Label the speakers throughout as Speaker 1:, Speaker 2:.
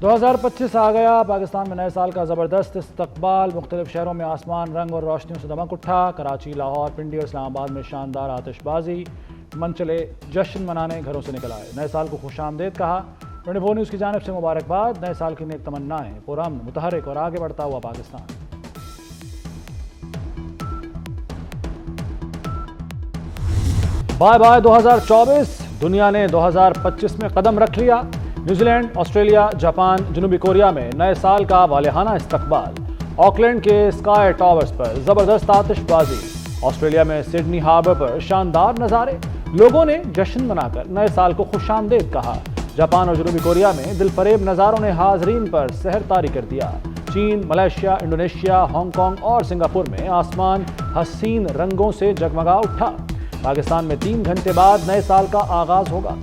Speaker 1: 2025 आ गया। पाकिस्तान में नए साल का ज़बरदस्त इस्तकबाल। मुख्तलिफ शहरों में आसमान रंग और रोशनियों से दमक उठा। कराची, लाहौर, पिंडी और इस्लामाबाद में शानदार आतिशबाजी, मनचले जश्न मनाने घरों से निकल आए। नए साल को खुशामदीद कहा। 24 न्यूज़ की जानिब से मुबारकबाद। नए साल की नेक तमन्नाएं, पुरअमन, मुतहरिक और आगे बढ़ता हुआ पाकिस्तान। Bye bye 2024। दुनिया ने 2025 में कदम रख लिया। न्यूजीलैंड, ऑस्ट्रेलिया, जापान, जनूबी कोरिया में नए साल का वालेहाना इस्तकबाल। ऑकलैंड के स्काई टावर्स पर जबरदस्त आतिशबाजी। ऑस्ट्रेलिया में सिडनी हार्बर पर शानदार नज़ारे। लोगों ने जश्न मनाकर नए साल को खुशामदीद कहा। जापान और जनूबी कोरिया में दिलफरेब नज़ारों ने हाजरीन पर सहर तारी कर दिया। चीन, मलेशिया, इंडोनेशिया, हांगकांग और सिंगापुर में आसमान हसीन रंगों से जगमगा उठा। पाकिस्तान में 3 घंटे बाद नए साल का आगाज होगा।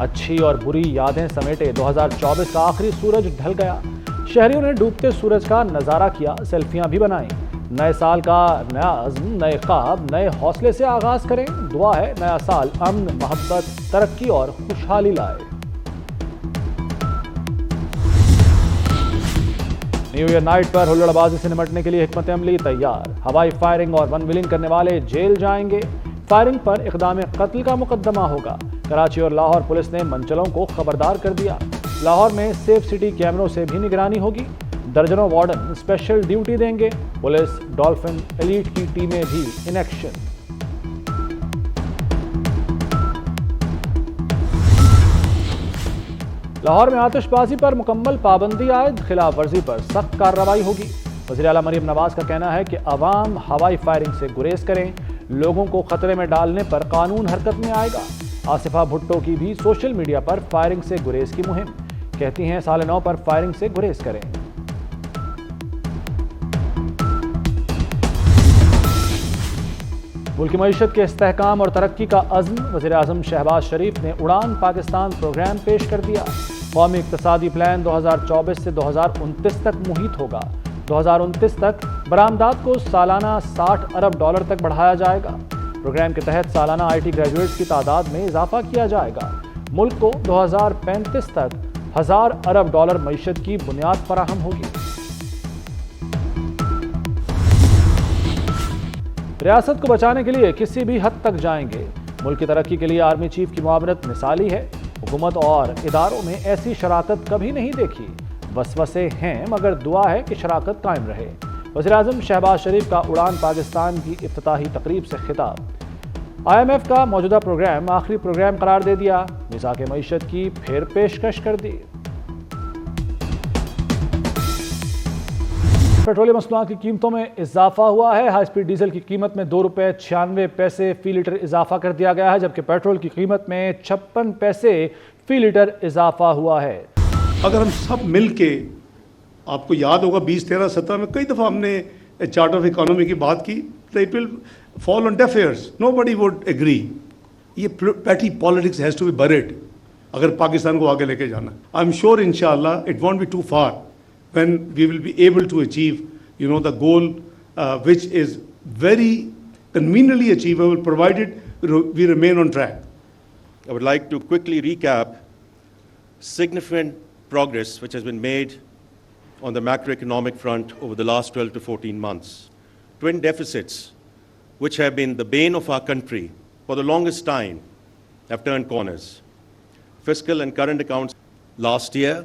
Speaker 1: अच्छी और बुरी यादें समेटे 2024 का आखिरी सूरज ढल गया। शहरियों ने डूबते सूरज का नजारा किया, सेल्फियां भी बनाई। नए साल का नया अज़्म, नए ख्वाब, नए हौसले से आगाज करें। दुआ है नया साल अमन, मोहब्बत, तरक्की और खुशहाली लाए। न्यू ईयर नाइट पर हुल्लड़बाजी से निपटने के लिए हिकमत अमली तैयार। हवाई फायरिंग और वन विलिंग करने वाले जेल जाएंगे। फायरिंग पर इक़दाम कत्ल का मुकदमा होगा। कराची और लाहौर पुलिस ने मंचलों को खबरदार कर दिया। लाहौर में सेफ सिटी कैमरों से भी निगरानी होगी। दर्जनों वार्डन स्पेशल ड्यूटी देंगे। पुलिस, डॉल्फिन, एलीट की टीमें भी इन एक्शन। लाहौर में आतिशबाजी पर मुकम्मल पाबंदी आयद। खिलाफ वर्जी पर सख्त कार्रवाई होगी। वज़ीर आला मरीम नवाज का कहना है कि अवाम हवाई फायरिंग से गुरेज करें। लोगों को खतरे में डालने पर कानून हरकत में आएगा। आसिफा भुट्टो की भी सोशल मीडिया पर फायरिंग से गुरेज की मुहिम। कहती हैं साल 9 पर फायरिंग से गुरेज करें। मुल्क की मईशत के इस्तेहकाम और तरक्की का अज़्म। वज़ीर आज़म शहबाज शरीफ ने उड़ान पाकिस्तान प्रोग्राम पेश कर दिया। कौमी इक़्तिसादी प्लान 2024 से 2029 तक मुहित होगा। 2029 तक बरामदात को सालाना $60 अरब तक बढ़ाया जाएगा। प्रोग्राम के तहत सालाना IT ग्रेजुएट्स की तादाद में इजाफा किया जाएगा। मुल्क को 2035 तक $1000 अरब मईशत की बुनियाद फराहम होगी। रियासत को बचाने के लिए किसी भी हद तक जाएंगे। मुल्क की तरक्की के लिए आर्मी चीफ की मुआवनत मिसाली है। हुकूमत और इदारों में ऐसी शराकत कभी नहीं देखी। वसवसे हैं मगर दुआ है कि शराकत कायम रहे। वज़ीर आज़म शहबाज शरीफ का उड़ान पाकिस्तान की इफ्तिताही तकरीब से खिताब। IMF का मौजूदा प्रोग्राम आखिरी प्रोग्राम करार दे दिया। मिज़ाक़ मईशत की फिर पेशकश कर दी। पेट्रोलियम मसनूआत की कीमतों में इजाफा हुआ है। हाई स्पीड डीजल की कीमत में ₹2.96 फी लीटर इजाफा कर दिया गया है, जबकि पेट्रोल की कीमत में 56 पैसे फी लीटर इजाफा हुआ है।
Speaker 2: अगर हम सब मिल के, आपको याद होगा 20, 13, 17 में कई दफ़ा हमने चार्ट ऑफ इकोनॉमी की बात की, तो it will fall on deaf ears, nobody would agree. ये petty politics has to be buried अगर पाकिस्तान को आगे लेके जाना। आई एम श्योर इंशाअल्लाह it won't be too far when we will be able to achieve, the goal which is very conveniently achievable, provided we remain on track.
Speaker 3: I would like to quickly recap significant progress which has been made on the macroeconomic front over the last 12 to 14 months. Twin deficits, which have been the bane of our country for the longest time, have turned corners. Fiscal and current accounts last year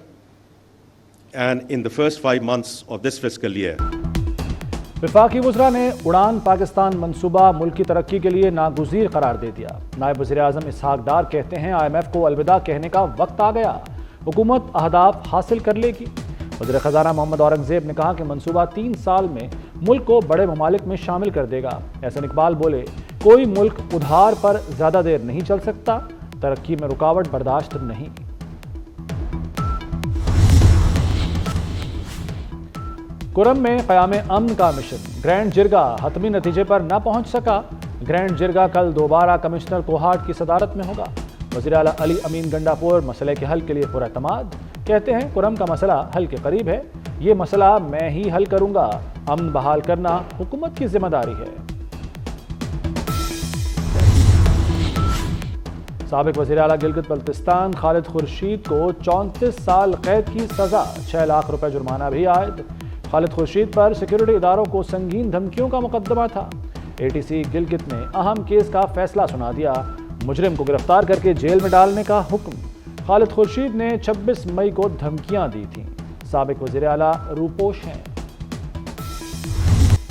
Speaker 3: and in the first 5 months of this fiscal year.
Speaker 1: वफाकी वज़रा ने उड़ान पाकिस्तान मंसूबा मुल्क की तरक्की के लिए नागुज़ीर करार दे दिया। नायब वज़ीर आज़म इसहाक डार कहते हैं IMF को अलविदा कहने का वक्त आ गया। हुकूमत अहदाफ हासिल कर लेगी। वज़ीर ख़ज़ाना मोहम्मद औरंगज़ेब ने कहा कि मंसूबा 3 साल में मुल्क को बड़े ममालिक में शामिल कर देगा। एहसन इकबाल बोले, कोई मुल्क उधार पर ज़्यादा देर नहीं चल सकता। तरक्की में रुकावट बर्दाश्त नहीं। कुरम में क़याम अमन का मिशन। ग्रैंड जिरगा हतमी नतीजे पर न पहुंच सका। ग्रैंड जिरगा कल दोबारा कमिश्नर कोहाट की सदारत में होगा। वज़ीर आला अली अमीन गंडापुर मसले के हल के लिए पुरअतमाद। कहते हैं कुरम का मसला हल के करीब है। ये मसला मैं ही हल करूंगा। अमन बहाल करना हुकूमत की जिम्मेदारी है। साबिक वज़ीर आला गिलगित बल्तिस्तान खालिद खुर्शीद को 34 साल कैद की सज़ा, 6 लाख रुपए जुर्माना भी आयद। खालिद खुर्शीद पर सिक्योरिटी इदारों को संगीन धमकियों का मुकदमा था। ATC गिलगित ने अहम केस का फैसला सुना दिया, मुजरिम को गिरफ्तार करके जेल में डालने का हुक्म। खालिद खुर्शीद ने 26 मई को धमकियां दी थीं। साबिक वज़ीर आला रूपोश हैं।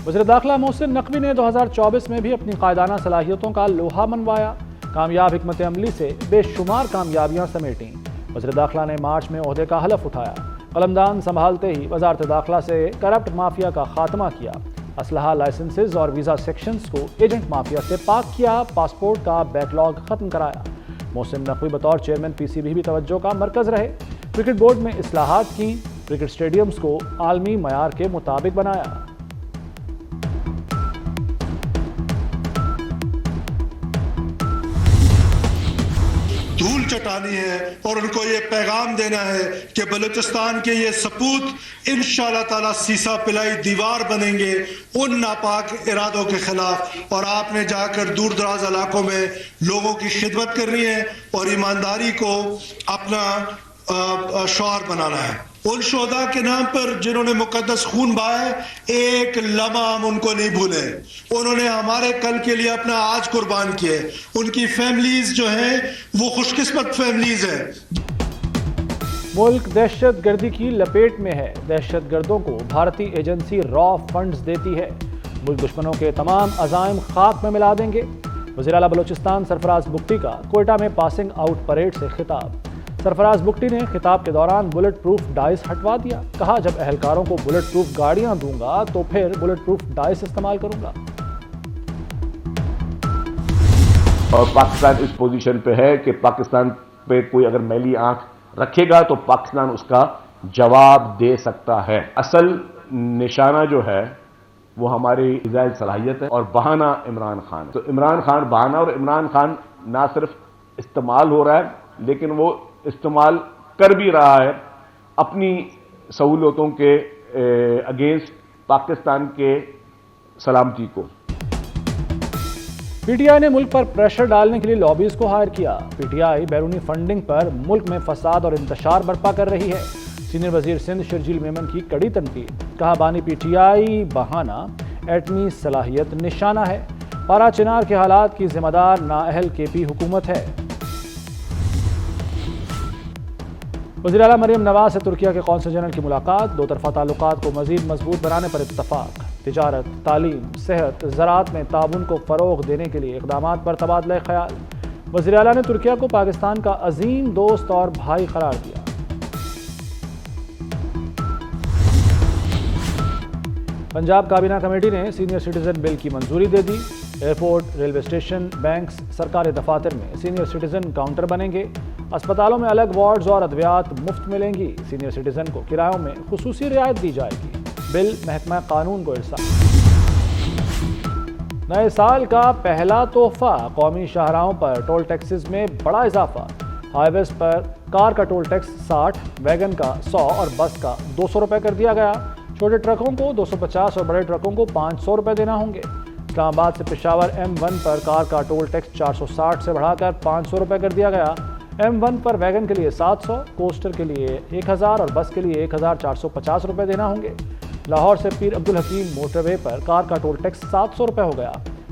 Speaker 1: वज़ीर दाखिला मोहसिन नकवी ने 2024 में भी अपनी कायदाना सलाहियतों का लोहा मनवाया, कामयाब हिकमत अमली से बेशुमार कामयाबियां समेटीं। वज़ीर दाखिला ने मार्च में ओहदे का हलफ उठाया, कलमदान संभालते ही वज़ारत दाखिला से करप्ट माफिया का खात्मा किया, असलहा लाइसेंसेज और वीज़ा सेक्शंस को एजेंट माफिया से पाक किया, पासपोर्ट का बैकलॉग खत्म कराया। मोहसिन नकवी बतौर चेयरमैन PCB भी तवज्जो का मरकज़ रहे। क्रिकेट बोर्ड में इस्लाहात की, क्रिकेट स्टेडियम्स को आलमी मयार के मुताबिक बनाया।
Speaker 4: धूल चटानी है और उनको ये पैगाम देना है कि बलूचिस्तान के ये सपूत इंशाअल्लाह ताला सीसा पिलाई दीवार बनेंगे उन नापाक इरादों के खिलाफ। और आपने जाकर दूर दराज इलाकों में लोगों की खिदमत करनी है और ईमानदारी को अपना शौहर बनाना है। उन शोधा के नाम पर जिन्होंने मुकद्दस खून बहाया, एक लम्हा हम उनको नहीं भूले। उन्होंने हमारे कल के लिए अपना आज कुर्बान किए। उनकी फैमिलीज जो हैं वो खुशकिस्मत फैमिलीज हैं।
Speaker 1: मुल्क दहशत गर्दी की लपेट में है, दहशत गर्दों को भारतीय एजेंसी रॉ फंड्स देती है, मुल्क दुश्मनों के तमाम अज़ाइम खाक में मिला देंगे। वज़ीर आला बलूचिस्तान सरफराज बुगटी का कोयटा में पासिंग आउट परेड से खिताब। सरफराज बुगटी ने खिताब के दौरान बुलेट प्रूफ डाइस हटवा दिया, कहा जब एहलकारों को बुलेट प्रूफ गाड़ियां दूंगा तो फिर बुलेट प्रूफ डाइस इस्तेमाल करूंगा।
Speaker 5: और पाकिस्तान इस पोजीशन पे है कि पाकिस्तान पे कोई अगर मैली आंख रखेगा तो पाकिस्तान उसका जवाब दे सकता है। असल निशाना जो है वो हमारी इज़राइल सलाहियत है और बहाना इमरान खान। तो इमरान खान बहाना, और इमरान खान ना सिर्फ इस्तेमाल हो रहा है लेकिन वो इस्तेमाल कर भी रहा है अपनी सहूलतों के अगेंस्ट पाकिस्तान के सलामती को।
Speaker 1: PTI ने मुल्क पर प्रेशर डालने के लिए लॉबीज को हायर किया। PTI बैरूनी फंडिंग पर मुल्क में फसाद और इंतशार बर्पा कर रही है। सीनियर वजीर सिंध शर्जील मेमन की कड़ी तनकीद, कहा बानी PTI बहाना एटमी सलाहियत निशाना है। पारा चिनार के हालात की जिम्मेदार नाअहल KP हुकूमत है। वज़ीर आला मरियम नवाज से तुर्किया के कौंसल जनरल की मुलाकात, दो तरफा ताल्लुकात को मजीद मजबूत बनाने पर इत्तफाक। तिजारत, तालीम, सेहत, ज़राअत में ताउन को फ़रोग़ देने के लिए इक़दामात पर तबादला ख्याल। वज़ीर आला ने तुर्किया को पाकिस्तान का अजीम दोस्त और भाई करार दिया। पंजाब काबीना कमेटी ने सीनियर सिटीजन बिल की मंजूरी दे दी। एयरपोर्ट, रेलवे स्टेशन, बैंक्स, सरकारी दफातर में सीनियर सिटीजन काउंटर बनेंगे। अस्पतालों में अलग वार्ड्स और अद्वियात मुफ्त मिलेंगी। सीनियर सिटीजन को किरायों में खुसूसी रियायत दी जाएगी। बिल महकमा कानून को इरसाल। नए साल का पहला तोहफा, कौमी शाहराहों पर टोल टैक्सेस में बड़ा इजाफा। हाईवेज पर कार का टोल टैक्स 60, वैगन का 100 और बस का 200 रुपये कर दिया गया। छोटे ट्रकों को 250 और बड़े ट्रकों को 500 रुपये देना होंगे। इस्लामाबाद से पेशावर M1 पर कार का टोल टैक्स 460 से बढ़ाकर 500 रुपये कर दिया गया। M1 पर वैगन के लिए 700, कोस्टर के लिए 1000 और बस के लिए 1450 रुपये देना होंगे। लाहौर से पीर अब्दुल हकीम मोटरवे पर कार का टोल टैक्स 700 रुपये हो गया।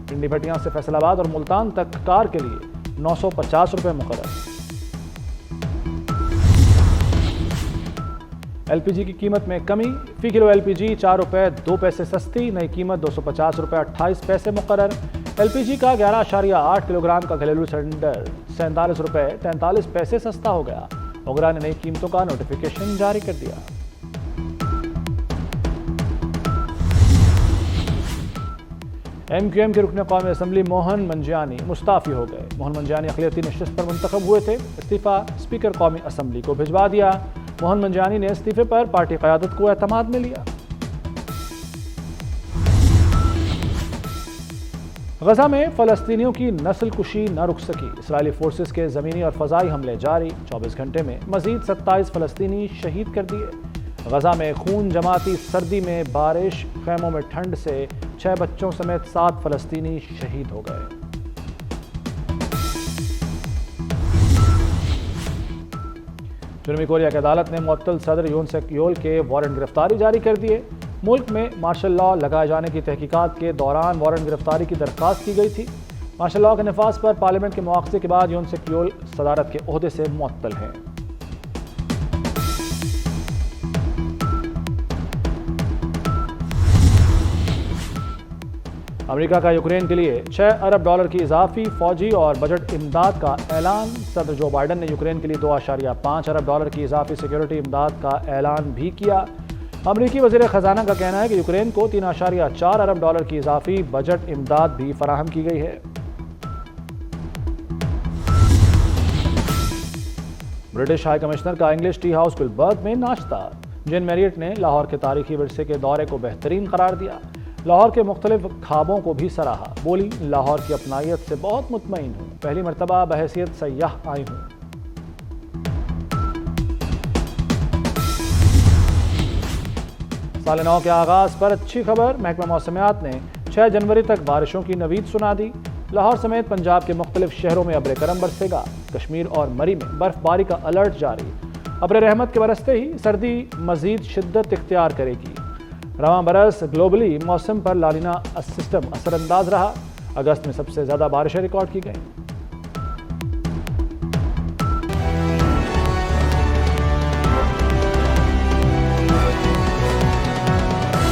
Speaker 1: पिंडी भटियां से फैसलाबाद और मुल्तान तक कार के लिए 950 रुपये मुकर्रर। LPG की कीमत में कमी, फी किलो LPG 4 रुपये 2 पैसे सस्ती, नई कीमत 250 रुपये 28 पैसे मुकर्रर। LPG का 11.8 किलोग्राम का घरेलू सिलेंडर 47 रुपये 43 पैसे सस्ता हो गया। ओगरा ने नई कीमतों का नोटिफिकेशन जारी कर दिया। MQM के रुकन कौमी असम्बली मोहन मंजियानी मुस्ताफ़ी हो गए। मोहन मंजियानी अक़लियती नशिस्त पर मुंतखब हुए थे। इस्तीफ़ा स्पीकर कौमी असम्बली को भिजवा दिया। मोहन मंजियानी ने इस्तीफे पर पार्टी क़यादत को एतमाद में लिया। गजा में फ़लस्तीनियों की नस्ल कुशी न रुक सकी। इसराइली फोर्सेस के ज़मीनी और फ़ज़ाई हमले जारी। 24 घंटे में मज़ीद 27 फ़लस्तीनी शहीद कर दिए। गजा में खून जमाती सर्दी में बारिश, खैमों में ठंड से 6 बच्चों समेत 7 फ़लस्तीनी शहीद हो गए। जनूबी कोरिया की अदालत ने मुअत्तल सदर यून सेक योल के वारंट गिरफ्तारी जारी कर दिए। मुल्क में मार्शल लॉ लगाए जाने की तहकीकात के दौरान वारंट गिरफ्तारी की दरख्वास्त की गई थी। मार्शल लॉ के नफाज पर पार्लियामेंट के मुआवजे के बाद यून सेक योल सदारत के ओहदे से मुअत्तल हैं। अमेरिका का यूक्रेन के लिए $6 अरब की इजाफी फौजी और बजट इमदाद का ऐलान। सदर जो बाइडन ने यूक्रेन के लिए $2.5 अरब की इजाफी सिक्योरिटी इमदाद का ऐलान भी किया। अमेरिकी वज़ीर ख़जाना का कहना है कि यूक्रेन को $3.4 अरब की इजाफी बजट इमदाद भी फराहम की गई है। ब्रिटिश हाई कमिश्नर का इंग्लिश टी हाउस गुलबर्ग में नाश्ता। जेन मैरियट ने लाहौर के तारीखी विरसे के दौरे को बेहतरीन करार दिया। लाहौर के मुख्तलिफ ख्वाबों को भी सराहा। बोली, लाहौर की अपनायत से बहुत मुतमईन हूँ, पहली मरतबा बहैसियत सयाह आई हूँ। साल नौ के आगाज पर अच्छी खबर। महकमा मौसमियात ने 6 जनवरी तक बारिशों की नवीद सुना दी। लाहौर समेत पंजाब के मुख्तलिफ शहरों में अब्र करम बरसेगा। कश्मीर और मरी में बर्फबारी का अलर्ट जारी। अब्र रहमत के बरसते ही सर्दी मजीद शिद्दत इख्तियार करेगी। रवां बरस ग्लोबली मौसम पर लालिना सिस्टम असरअंदाज रहा। अगस्त में सबसे ज्यादा बारिशें रिकॉर्ड की गईं।